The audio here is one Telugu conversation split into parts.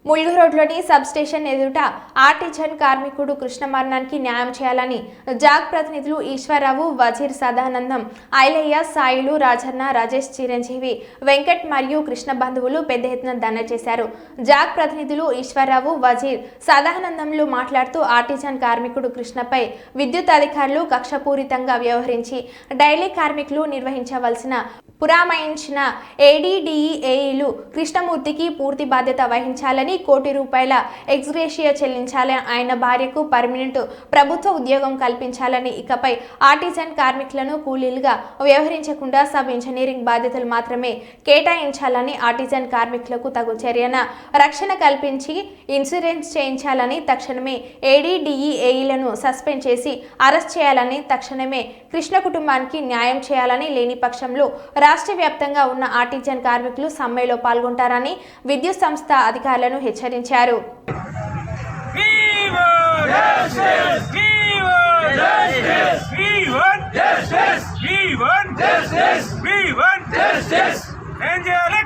ములుగు రోడ్లోని సబ్ స్టేషన్ ఎదుట ఆర్టిజన్ కార్మికుడు కృష్ణ మరణానికి న్యాయం చేయాలని జాగ్ ప్రతినిధులు ఈశ్వరరావు, వజీర్, సదానందం, ఐలయ్య, సాయిలు, రాజన్న, రాజేష్, చిరంజీవి, వెంకట్ మరియు కృష్ణ బంధువులు పెద్ద ఎత్తున ధర్నా చేశారు. జాగ్ ప్రతినిధులు ఈశ్వరరావు, వజీర్, సదానందంలు మాట్లాడుతూ ఆర్టిజన్ కార్మికుడు కృష్ణపై విద్యుత్ అధికారులు కక్షపూరితంగా వ్యవహరించి డైలీ కార్మికులు నిర్వహించవలసిన పురామాయించిన ఏడీడీఏఈలు కృష్ణమూర్తికి పూర్తి బాధ్యత వహించాలని, ₹1,00,00,000 ఎక్స్గ్రేషియా చెల్లించాలని, ఆయన భార్యకు పర్మనెంట్ ప్రభుత్వ ఉద్యోగం కల్పించాలని, ఇకపై ఆర్టిజన్ కార్మికులను కూలీలుగా వ్యవహరించకుండా సబ్ ఇంజనీరింగ్ బాధ్యతలు మాత్రమే కేటాయించాలని, ఆర్టిజన్ కార్మికులకు తగు చర్యన రక్షణ కల్పించి ఇన్సూరెన్స్ చేయించాలని, తక్షణమే ఏడీడీఏఈలను సస్పెండ్ చేసి అరెస్ట్ చేయాలని, తక్షణమే కృష్ణ కుటుంబానికి న్యాయం చేయాలని, లేని పక్షంలో రాష్ట్ర వ్యాప్తంగా ఉన్న ఆర్టిజన్ కార్మికులు సమ్మెలో పాల్గొంటారని విద్యుత్ సంస్థ అధికారులను హెచ్చరించారు.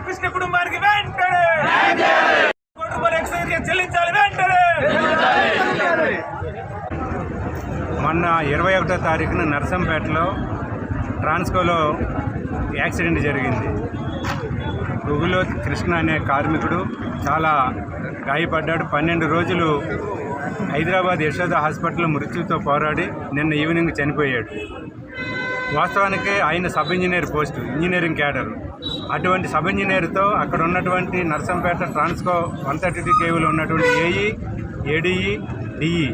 కృష్ణ కుటుంబానికి వెంటనే చెల్లించాలి. మొన్న 21వ తారీఖున నర్సంపేటలో ట్రాన్స్కోలో యాక్సిడెంట్ జరిగింది. గుగులో కృష్ణ అనే కార్మికుడు చాలా గాయపడ్డాడు. 12 రోజులు హైదరాబాద్ యశోద హాస్పిటల్లో మృత్యుతో పోరాడి నిన్న ఈవినింగ్ చనిపోయాడు. వాస్తవానికి ఆయన sub engineer post, engineering cadre. అటువంటి సబ్ ఇంజనీర్తో అక్కడ ఉన్నటువంటి నర్సంపేట ట్రాన్స్కో 132 కేవీలో ఉన్నటువంటి ఏఈ, ఏడీఈ, డిఈ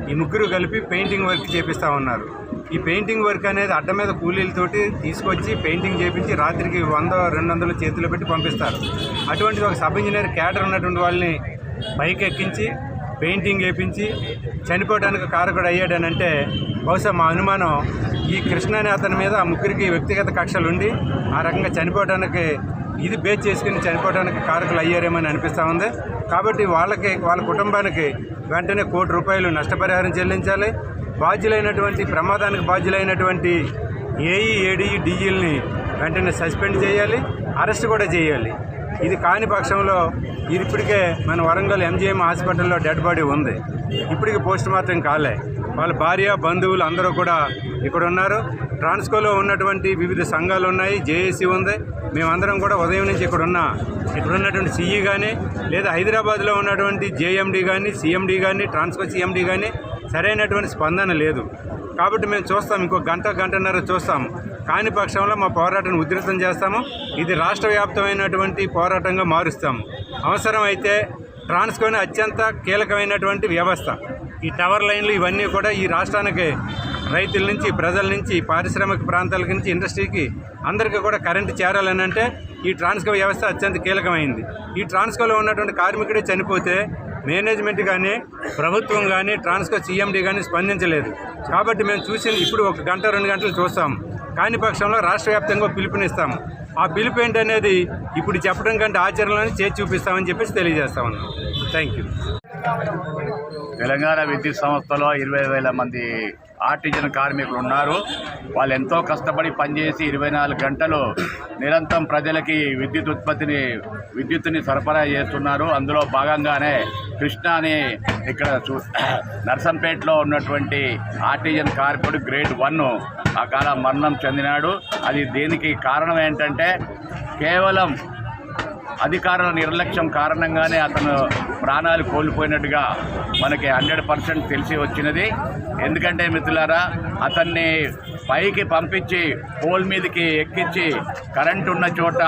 ఈ ముగ్గురు కలిపి పెయింటింగ్ వర్క్ చేపిస్తూ ఉన్నారు. ఈ పెయింటింగ్ వర్క్ అనేది అడ్డ మీద కూలీలతోటి తీసుకొచ్చి పెయింటింగ్ చేపించి రాత్రికి 100-200 చేతిలో పెట్టి పంపిస్తారు. అటువంటిది ఒక సబ్ ఇంజనీర్ క్యాడర్ ఉన్నటువంటి వాళ్ళని పైకి ఎక్కించి పెయింటింగ్ వేయించి చనిపోవడానికి కారకుడు అయ్యాడనంటే బహుశా మా అనుమానం ఈ కృష్ణ అనే అతని మీద ఆ ముగ్గురికి వ్యక్తిగత కక్షలు ఉండి ఆ రకంగా చనిపోవడానికి ఇది బేస్ చేసుకుని చనిపోవడానికి కారకులు అయ్యారేమని అనిపిస్తూ ఉంది. కాబట్టి వాళ్ళ కుటుంబానికి వెంటనే ₹1,00,00,000 నష్టపరిహారం చెల్లించాలి. బాధ్యులైనటువంటి ప్రమాదానికి బాధ్యులైనటువంటి ఏఈ, ఏడీఈ, డిఈల్ని వెంటనే సస్పెండ్ చేయాలి, అరెస్ట్ కూడా చేయాలి. ఇది కాని పక్షంలో ఇది ఇప్పటికే మన వరంగల్ ఎంజీఎం హాస్పిటల్లో డెడ్ బాడీ ఉంది. ఇప్పటికి పోస్ట్ మార్టం కాలే. వాళ్ళ భార్య, బంధువులు అందరూ కూడా ఇక్కడ ఉన్నారు. ట్రాన్స్కోలో ఉన్నటువంటి వివిధ సంఘాలు ఉన్నాయి, జేఏసీ ఉంది. మేమందరం కూడా ఉదయం నుంచి ఇక్కడ ఉన్నటువంటి సిఈ కానీ లేదా హైదరాబాద్లో ఉన్నటువంటి జేఎండీ కానీ, సిఎండీ కానీ, ట్రాన్స్కో సిఎండీ కానీ సరైనటువంటి స్పందన లేదు. కాబట్టి మేము చూస్తాం, ఇంకో గంటన్నర చూస్తాము. కాని పక్షంలో మా పోరాటాన్ని ఉధృతం చేస్తాము. ఇది రాష్ట్ర వ్యాప్తమైనటువంటి పోరాటంగా మారుస్తాము. అవసరమైతే ట్రాన్స్కోని అత్యంత కీలకమైనటువంటి వ్యవస్థ. ఈ టవర్ లైన్లు ఇవన్నీ కూడా ఈ రాష్ట్రానికి రైతుల నుంచి, ప్రజల నుంచి, పారిశ్రామిక ప్రాంతాల నుంచి, ఇండస్ట్రీకి అందరికీ కూడా కరెంటు చేరాలని అంటే ఈ ట్రాన్స్కో వ్యవస్థ అత్యంత కీలకమైంది. ఈ ట్రాన్స్కోలో ఉన్నటువంటి కార్మికుడే చనిపోతే మేనేజ్మెంట్ కానీ, ప్రభుత్వం కానీ, ట్రాన్స్కో సిఎండీ కానీ స్పందించలేదు. కాబట్టి మేము చూసింది ఇప్పుడు 1-2 గంటలు చూస్తాము. కాని పక్షంలో రాష్ట్ర వ్యాప్తంగా పిలుపునిస్తాము. ఆ పిలుపు ఏంటనేది ఇప్పుడు చెప్పడం కంటే ఆచరణలోనే చేసి చూపిస్తామని చెప్పేసి తెలియజేస్తా ఉన్నాం. Thank you. తెలంగాణ విద్యుత్ సంస్థలో 20,000 మంది ఆర్టిజన్ కార్మికులు ఉన్నారు. వాళ్ళు ఎంతో కష్టపడి పనిచేసి 24 గంటలు నిరంతరం ప్రజలకి విద్యుత్తుని సరఫరా చేస్తున్నారు. అందులో భాగంగానే కృష్ణ అని ఇక్కడ నర్సంపేటలో ఉన్నటువంటి ఆర్టిజన్ కార్మికుడు గ్రేడ్ 1 ఆ కాల మరణం చెందినాడు. అది దేనికి కారణం ఏంటంటే కేవలం అధికారుల నిర్లక్ష్యం కారణంగానే అతను ప్రాణాలు కోల్పోయినట్టుగా మనకి 100% తెలిసి వచ్చినది. ఎందుకంటే మిత్రులారా, అతన్ని పైకి పంపించి పోల్ మీదకి ఎక్కించి కరెంటు ఉన్న చోట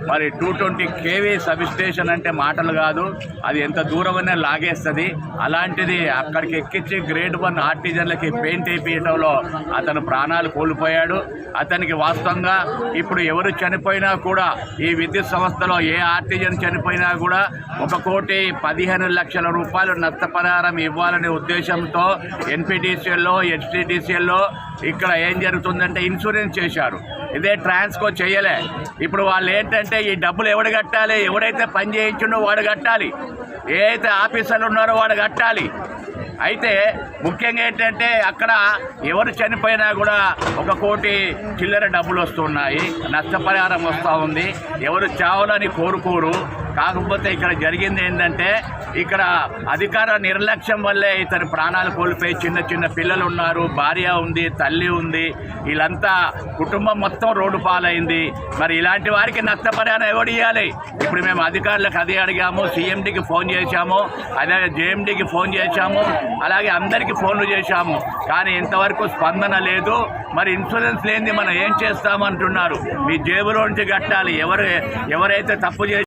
మరి 220 కేవీ సబ్ స్టేషన్ అంటే మాటలు కాదు, అది ఎంత దూరమైనా లాగేస్తుంది. అలాంటిది అక్కడికి ఎక్కించి గ్రేడ్ 1 ఆర్టిజన్లకి పెయింట్ వేయించడంలో అతను ప్రాణాలు కోల్పోయాడు. అతనికి వాస్తవంగా ఇప్పుడు ఎవరు చనిపోయినా కూడా ఈ విద్యుత్ సంస్థలో ఏ ఆర్టిజన్ చనిపోయినా కూడా ₹1,15,00,000 నష్టపరిహారం ఇవ్వాలనే ఉద్దేశంతో ఎన్పిటిసిఎల్లో, హెచ్టిటిసిఎల్లో ఇక్కడ ఏం జరుగుతుందంటే ఇన్సూరెన్స్ చేశారు. ఇదే ట్రాన్స్కో చేయలే. ఇప్పుడు వాళ్ళు ఏంటంటే ఈ డబ్బులు ఎవడు కట్టాలి? ఎవడైతే పని చేయించిండో వాడు కట్టాలి, ఏ అయితే ఆఫీసర్లు ఉన్నారో వాడు కట్టాలి. అయితే ముఖ్యంగా ఏంటంటే అక్కడ ఎవరు చనిపోయినా కూడా 1 కోటి చిల్లర డబ్బులు వస్తున్నాయి, నష్టపరిహారం వస్తూ ఉంది. ఎవరు చావాలని కోరుకోరు. కాకపోతే ఇక్కడ జరిగింది ఏంటంటే ఇక్కడ అధికార నిర్లక్ష్యం వల్లే ఇతని ప్రాణాలు కోల్పోయి చిన్న చిన్న పిల్లలు ఉన్నారు, భార్య ఉంది, తల్లి ఉంది, వీళ్ళంతా కుటుంబం మొత్తం రోడ్డు పాలైంది. మరి ఇలాంటి వారికి నష్టపరిహారం ఎవడు ఇవ్వాలి? ఇప్పుడు మేము అధికారులకు అదే అడిగాము, సీఎండీకి ఫోన్ చేశాము, అలాగే జేఎండీకి ఫోన్ చేశాము, అలాగే అందరికీ ఫోన్లు చేశాము, కానీ ఇంతవరకు స్పందన లేదు. మరి ఇన్సూరెన్స్ లేనిది మనం ఏం చేస్తామంటున్నారు? మీ జేబులో నుంచి కట్టాలి. ఎవరైతే తప్పు చేసి